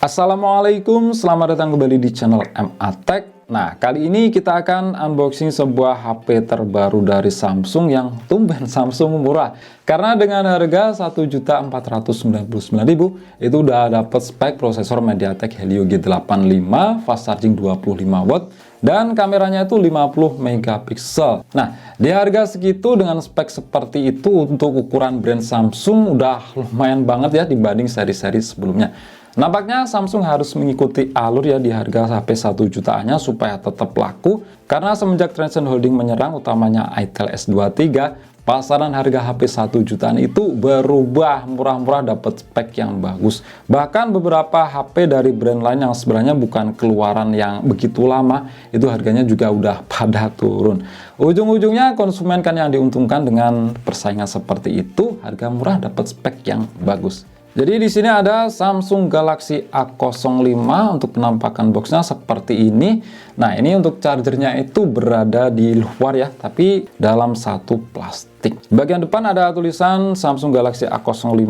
Assalamualaikum, selamat datang kembali di channel MA Tech. Nah, kali ini kita akan unboxing sebuah HP terbaru dari Samsung yang tumben Samsung murah. Karena dengan harga Rp1.499.000 itu udah dapat spek prosesor MediaTek Helio G85, fast charging 25 watt, dan kameranya itu 50 megapiksel. Nah, di harga segitu dengan spek seperti itu untuk ukuran brand Samsung udah lumayan banget ya dibanding seri-seri sebelumnya. Nampaknya Samsung harus mengikuti alur ya di harga HP 1 jutaannya supaya tetap laku, karena semenjak Transsion Holding menyerang utamanya itel S23, pasaran harga HP 1 jutaan itu berubah, murah-murah dapat spek yang bagus. Bahkan beberapa HP dari brand lain yang sebenarnya bukan keluaran yang begitu lama, itu harganya juga udah pada turun. Ujung-ujungnya konsumen kan yang diuntungkan dengan persaingan seperti itu, harga murah dapat spek yang bagus. Jadi di sini ada Samsung Galaxy A05 untuk penampakan boxnya seperti ini. Nah, ini untuk chargernya itu berada di luar ya, tapi dalam satu plastik. Bagian depan ada tulisan Samsung Galaxy A05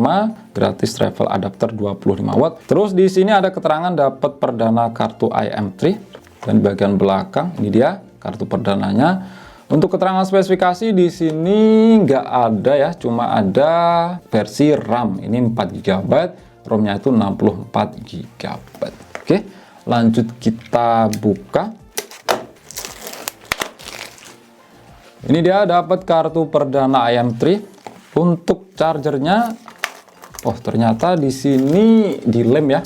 gratis travel adapter 25 watt. Terus di sini ada keterangan dapat perdana kartu IM3, dan bagian belakang ini dia kartu perdananya. Untuk keterangan spesifikasi di sini nggak ada ya, cuma ada versi RAM ini 4 GB, ROM-nya itu 64 GB. Oke, lanjut kita buka. Ini dia dapat kartu perdana IM3. Untuk chargernya, oh ternyata di sini dilem ya.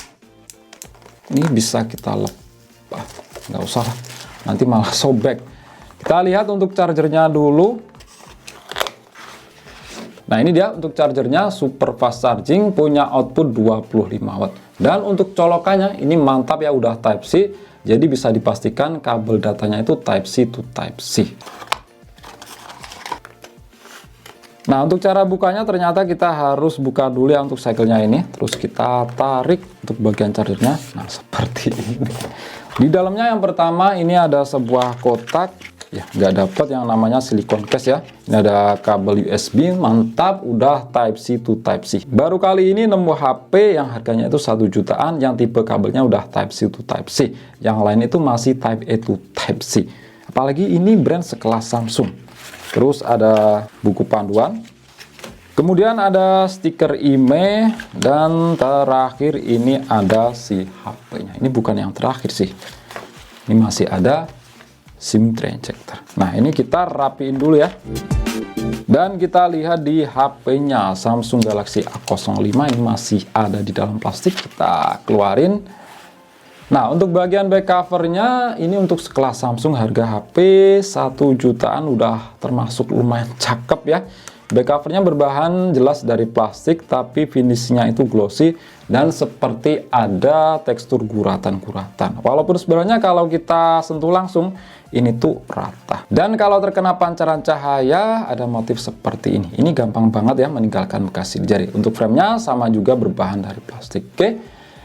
Ini bisa kita lepas, nggak usah lah, nanti malah sobek. Kita lihat untuk chargernya dulu. Nah, ini dia untuk chargernya super fast charging, punya output 25 watt. Dan untuk colokannya ini mantap ya, udah Type C. Jadi bisa dipastikan kabel datanya itu Type C to Type C. Nah, untuk cara bukanya ternyata kita harus buka dulu ya untuk segel-nya ini. Terus kita tarik untuk bagian chargernya. Nah, seperti ini. Di dalamnya yang pertama ini ada sebuah kotak. Ya, nggak dapat yang namanya silicone case ya. Ini ada kabel USB, mantap, udah Type C to Type C. Baru kali ini nemu HP yang harganya itu 1 jutaan, yang tipe kabelnya udah Type C to Type C. Yang lain itu masih Type A to Type C. Apalagi ini brand sekelas Samsung. Terus ada buku panduan. Kemudian ada stiker IMEI, dan terakhir ini ada si HP-nya. Ini bukan yang terakhir sih. Ini masih ada SIM tray injector. Nah, ini kita rapiin dulu ya. Dan kita lihat di HP-nya Samsung Galaxy A05 ini masih ada di dalam plastik. Kita keluarin. Nah, untuk bagian back covernya ini untuk sekelas Samsung harga HP 1 jutaan udah termasuk lumayan cakep ya. Back covernya berbahan jelas dari plastik, tapi finishnya itu glossy dan seperti ada tekstur guratan-guratan. Walaupun sebenarnya kalau kita sentuh langsung ini tuh rata. Dan kalau terkena pancaran cahaya ada motif seperti ini. Ini gampang banget ya meninggalkan bekas sidik jari. Untuk framenya sama juga berbahan dari plastik. Oke,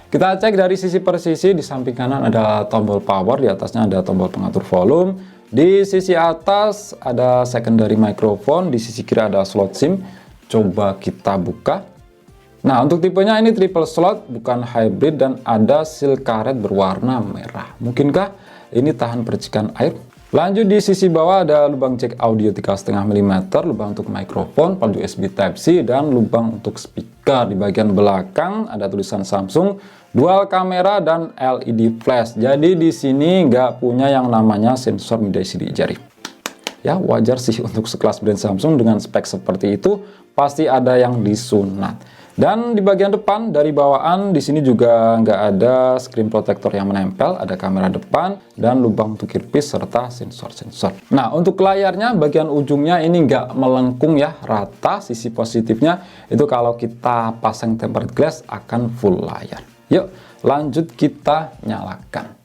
kita cek dari sisi per sisi. Di samping kanan ada tombol power, di atasnya ada tombol pengatur volume. Di sisi atas ada secondary microphone, di sisi kiri ada slot SIM. Coba kita buka. Nah, untuk tipenya ini triple slot, bukan hybrid, dan ada seal karet berwarna merah. Mungkinkah ini tahan percikan air? Lanjut di sisi bawah ada lubang jack audio 3,5 mm, lubang untuk mikrofon, port USB Type-C, dan lubang untuk speaker. Di bagian belakang ada tulisan Samsung, dual kamera, dan LED flash. Jadi di sini nggak punya yang namanya sensor media sidik jari. Ya, wajar sih untuk sekelas brand Samsung dengan spek seperti itu, pasti ada yang disunat. Dan di bagian depan dari bawaan di sini juga nggak ada screen protector yang menempel, ada kamera depan dan lubang untuk earpiece serta sensor-sensor. Nah, untuk layarnya bagian ujungnya ini nggak melengkung ya, rata. Sisi positifnya itu kalau kita pasang tempered glass akan full layar. Yuk, lanjut kita nyalakan.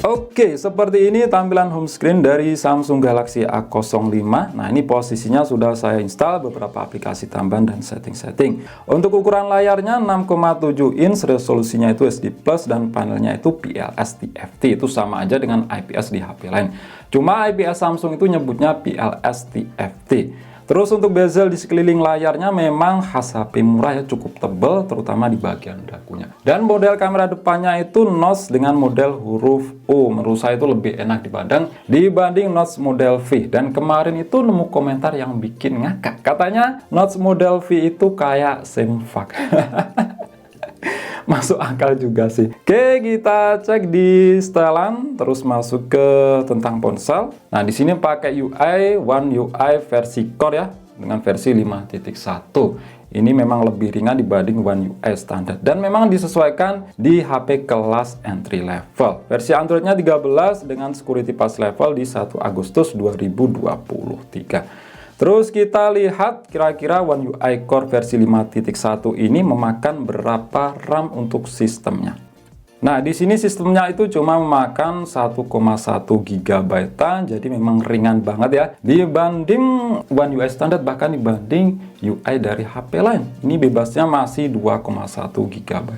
Oke, seperti ini tampilan home screen dari Samsung Galaxy A05. Nah, ini posisinya sudah saya install beberapa aplikasi tambahan dan setting-setting. Untuk ukuran layarnya 6,7 inch, resolusinya itu HD+, dan panelnya itu PLS TFT. Itu sama aja dengan IPS di HP lain. Cuma IPS Samsung itu nyebutnya PLS TFT. Terus untuk bezel di sekeliling layarnya memang khas HP murah ya, cukup tebal terutama di bagian dagunya. Dan model kamera depannya itu notch dengan model huruf O. Menurut saya itu lebih enak dibanding notch model V. Dan kemarin itu nemu komentar yang bikin ngakak. Katanya notch model V itu kayak semfak. Masuk akal juga sih. Oke, kita cek di setelan, terus masuk ke tentang ponsel. Nah, di sini pakai UI One UI versi Core ya, dengan versi 5.1. Ini memang lebih ringan dibanding One UI standar dan memang disesuaikan di HP kelas entry level. Versi Androidnya 13 dengan security pass level di 1 Agustus 2023. Terus kita lihat kira-kira One UI Core versi 5.1 ini memakan berapa RAM untuk sistemnya. Nah, di sini sistemnya itu cuma memakan 1,1 GB, jadi memang ringan banget ya dibanding One UI standar, bahkan dibanding UI dari HP lain. Ini bebasnya masih 2,1 GB.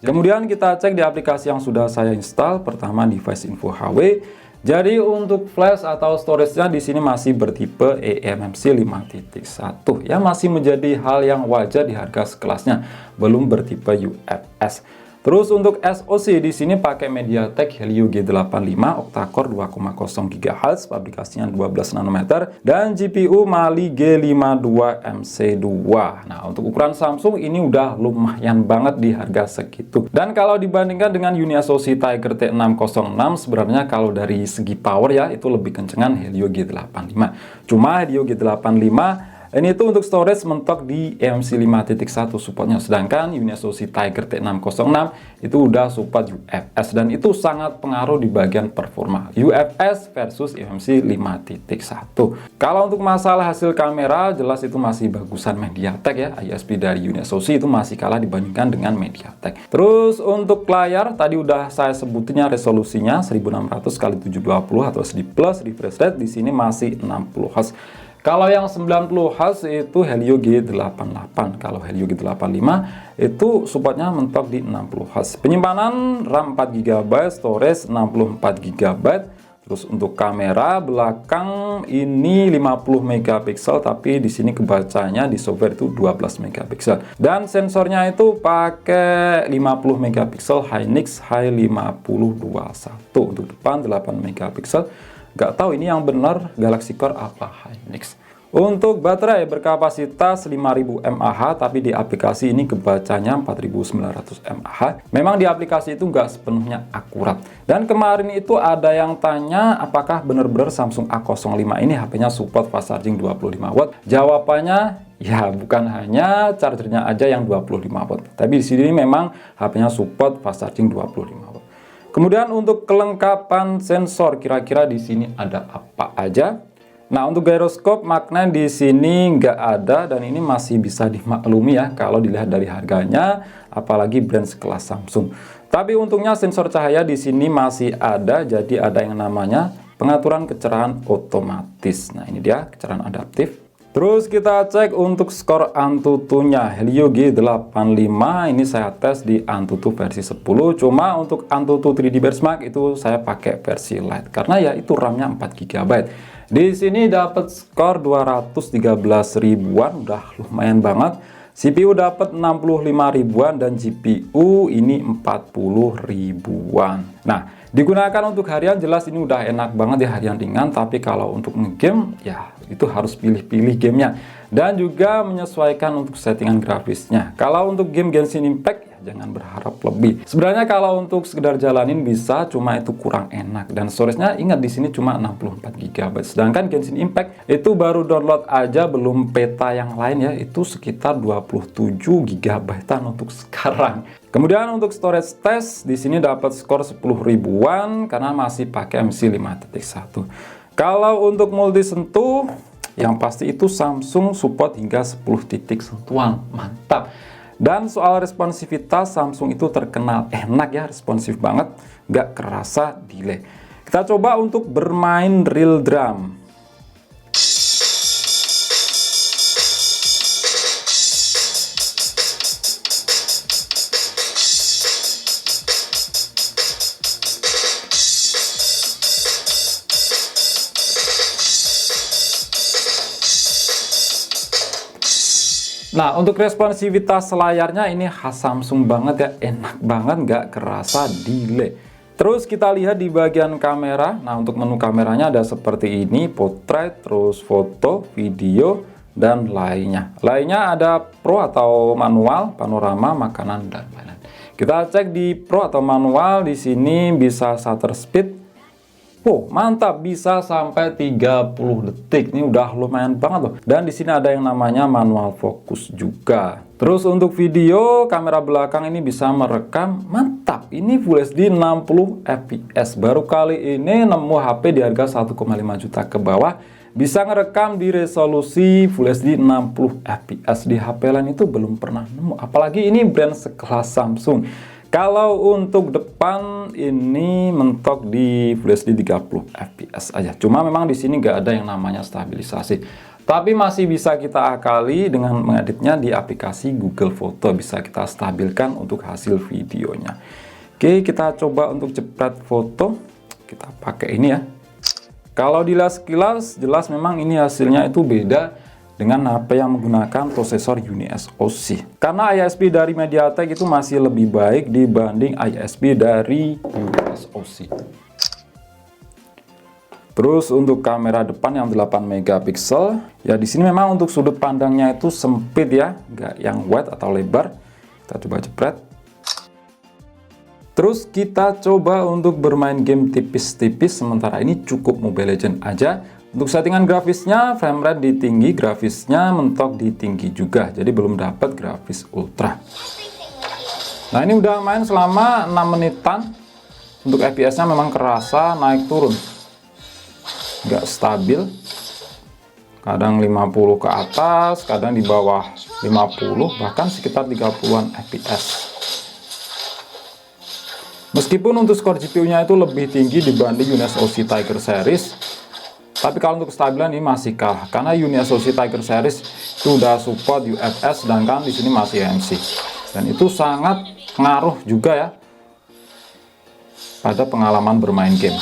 Kemudian kita cek di aplikasi yang sudah saya install. Pertama, Device Info HW. Jadi untuk flash atau storage-nya di sini masih bertipe eMMC 5.1 ya, masih menjadi hal yang wajar di harga sekelasnya, belum bertipe UFS. Terus untuk SoC di sini pakai MediaTek Helio G85 octa-core 2,0 GHz, pabrikasinya 12 nanometer dan GPU Mali G52MC2. Nah, untuk ukuran Samsung ini udah lumayan banget di harga segitu. Dan kalau dibandingkan dengan UniSoC Tiger T606, sebenarnya kalau dari segi power ya itu lebih kencengan Helio G85. Cuma Helio G85 ini itu untuk storage mentok di eMMC 5.1 supportnya, sedangkan UniSoC Tiger T606 itu udah support UFS dan itu sangat pengaruh di bagian performa UFS versus eMMC 5.1. Kalau untuk masalah hasil kamera, jelas itu masih bagusan MediaTek ya, ISP dari UniSoC itu masih kalah dibandingkan dengan MediaTek. Terus untuk layar tadi udah saya sebutinnya, resolusinya 1600x720 atau SD plus, refresh rate di sini masih 60 Hz. Kalau yang 90 Hz itu Helio G88. Kalau Helio G85 itu supportnya mentok di 60 Hz. Penyimpanan RAM 4 GB, storage 64 GB. Terus untuk kamera belakang ini 50 megapiksel, tapi di sini kebacanya di software itu 12 megapiksel. Dan sensornya itu pakai 50 megapiksel Hynix H5021. Untuk depan 8 megapiksel. Gak tahu ini yang benar Galaxy Core apa Hynix. Untuk baterai berkapasitas 5000 mAh, tapi di aplikasi ini kebacanya 4900 mAh. Memang di aplikasi itu nggak sepenuhnya akurat. Dan kemarin itu ada yang tanya apakah benar-benar Samsung A05 ini HP-nya support fast charging 25 watt. Jawabannya ya bukan hanya chargernya aja yang 25 watt. Tapi di sini memang HP-nya support fast charging 25 watt. Kemudian untuk kelengkapan sensor kira-kira di sini ada apa aja? Nah, untuk gyroscope magnet di sini nggak ada dan ini masih bisa dimaklumi ya kalau dilihat dari harganya, apalagi brand sekelas Samsung. Tapi untungnya sensor cahaya di sini masih ada, jadi ada yang namanya pengaturan kecerahan otomatis. Nah, ini dia kecerahan adaptif. Terus kita cek untuk skor Antutu-nya Helio G85, ini saya tes di Antutu versi 10. Cuma untuk Antutu 3D Benchmark itu saya pakai versi Lite karena ya itu RAM-nya 4 GB. Di sini dapat skor 213 ribuan, udah lumayan banget. CPU dapat 65 ribuan dan GPU ini 40 ribuan. Nah, digunakan untuk harian jelas ini udah enak banget ya, harian ringan. Tapi kalau untuk ngegame ya itu harus pilih-pilih gamenya dan juga menyesuaikan untuk settingan grafisnya. Kalau untuk game Genshin Impact ya jangan berharap lebih. Sebenarnya kalau untuk sekedar jalanin bisa, cuma itu kurang enak dan storage-nya ingat di sini cuma 64 GB. Sedangkan Genshin Impact itu baru download aja, belum peta yang lain ya, itu sekitar 27 GB untuk sekarang. Kemudian untuk storage test di sini dapat skor 10 ribuan karena masih pakai MC 5.1. Kalau untuk multi sentuh, yang pasti itu Samsung support hingga 10 titik sentuhan, mantap. Dan soal responsivitas, Samsung itu terkenal enak ya, responsif banget, nggak kerasa delay. Kita coba untuk bermain real drum. Nah, untuk responsivitas layarnya ini khas Samsung banget ya, enak banget, nggak kerasa delay. Terus kita lihat di bagian kamera. Nah, untuk menu kameranya ada seperti ini, portrait, terus foto, video, dan lainnya. Lainnya ada Pro atau manual, panorama, makanan, dan lain-lain. Kita cek di Pro atau manual, di sini bisa shutter speed. Oh, mantap, bisa sampai 30 detik. Ini udah lumayan banget loh. Dan di sini ada yang namanya manual fokus juga. Terus untuk video, kamera belakang ini bisa merekam. Mantap, ini Full HD 60 fps. Baru kali ini nemu HP di harga 1,5 juta ke bawah bisa ngerekam di resolusi Full HD 60 fps. Di HP lain itu belum pernah nemu. Apalagi ini brand sekelas Samsung. Kalau untuk depan ini mentok di Full HD 30 fps aja. Cuma memang di sini nggak ada yang namanya stabilisasi. Tapi masih bisa kita akali dengan mengeditnya di aplikasi Google Foto. Bisa kita stabilkan untuk hasil videonya. Oke, kita coba untuk jepret foto. Kita pakai ini ya. Kalau dilihat sekilas, jelas memang ini hasilnya itu beda dengan HP yang menggunakan prosesor UniSoC. Karena ISP dari MediaTek itu masih lebih baik dibanding ISP dari UniSoC. Terus untuk kamera depan yang 8 megapiksel, ya di sini memang untuk sudut pandangnya itu sempit ya, nggak yang wide atau lebar. Kita coba jepret. Terus kita coba untuk bermain game tipis-tipis, sementara ini cukup Mobile Legends aja. Untuk settingan grafisnya, frame rate di tinggi, grafisnya mentok di tinggi juga, jadi belum dapat grafis ultra. Nah, ini udah main selama 6 menitan. Untuk FPS-nya memang kerasa naik turun, nggak stabil. Kadang 50 ke atas, kadang di bawah 50, bahkan sekitar 30-an FPS. Meskipun untuk skor GPU-nya itu lebih tinggi dibanding UniSoC Tiger Series, tapi kalau untuk kestabilan ini masih kalah, karena UniSoC Tiger Series itu udah support UFS, sedangkan di sini masih MC, dan itu sangat ngaruh juga ya pada pengalaman bermain game.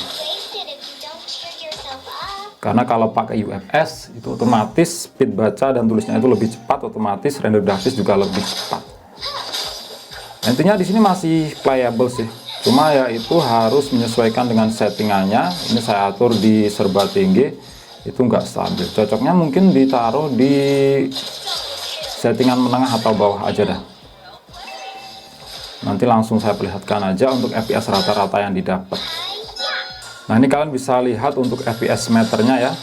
Karena kalau pakai UFS itu otomatis speed baca dan tulisnya itu lebih cepat, otomatis render grafis juga lebih cepat. Intinya di sini masih playable sih. Cuma ya itu harus menyesuaikan dengan settingannya. Ini saya atur di serba tinggi, itu nggak stabil. Cocoknya mungkin ditaruh di settingan menengah atau bawah aja dah. Nanti langsung saya perlihatkan aja untuk FPS rata-rata yang didapat. Nah, ini kalian bisa lihat untuk FPS meternya ya.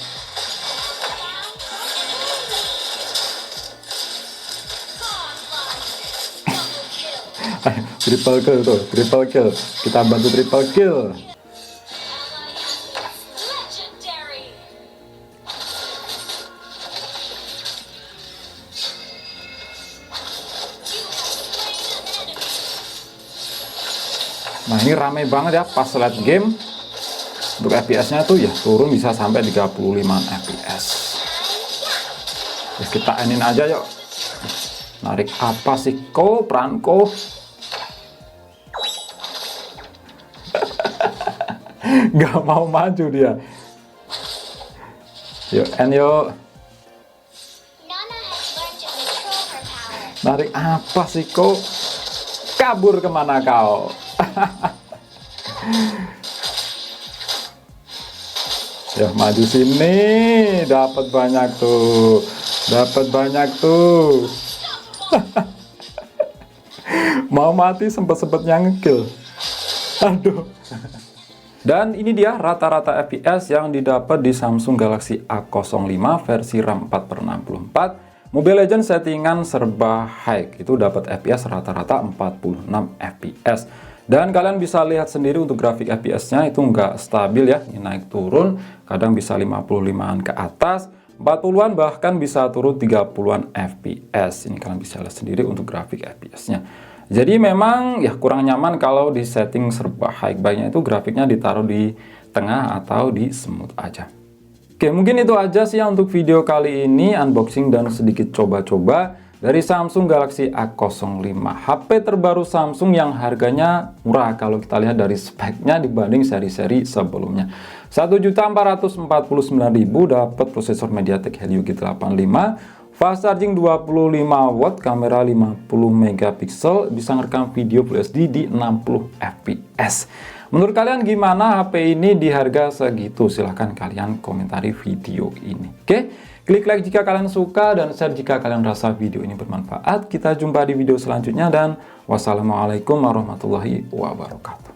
Triple kill tuh, triple kill. Kita bantu triple kill. Nah, ini rame banget ya pas late game. Untuk FPS-nya tuh ya turun bisa sampai 35 FPS. Ya, kita enin aja yuk. Narik apa sih kok, peranko? Gak mau maju dia. Yuk, end yuk. Narik apa sih kok? Kabur kemana kau? Ya, maju sini. Dapat banyak tuh. Dapat banyak tuh. Mau mati sempet-sempetnya ngekill. Aduh. Dan ini dia rata-rata FPS yang didapat di Samsung Galaxy A05 versi RAM 4/64. Mobile Legends settingan serba high, itu dapat FPS rata-rata 46 FPS. Dan kalian bisa lihat sendiri untuk grafik FPS-nya itu nggak stabil ya, ini naik turun, kadang bisa 55-an ke atas, 40-an bahkan bisa turun 30-an FPS. Ini kalian bisa lihat sendiri untuk grafik FPS-nya. Jadi memang ya kurang nyaman kalau di setting serba high. Baiknya itu grafiknya ditaruh di tengah atau di smooth aja. Oke, mungkin itu aja sih ya untuk video kali ini, unboxing dan sedikit coba-coba dari Samsung Galaxy A05, HP terbaru Samsung yang harganya murah kalau kita lihat dari speknya dibanding seri-seri sebelumnya. 1.449.000 dapat prosesor MediaTek Helio G85, Fast charging 25 watt, kamera 50 megapiksel, bisa ngerekam video Full HD di 60 fps. Menurut kalian gimana HP ini di harga segitu? Silahkan kalian komentari video ini. Oke, klik like jika kalian suka dan share jika kalian rasa video ini bermanfaat. Kita jumpa di video selanjutnya dan wassalamualaikum warahmatullahi wabarakatuh.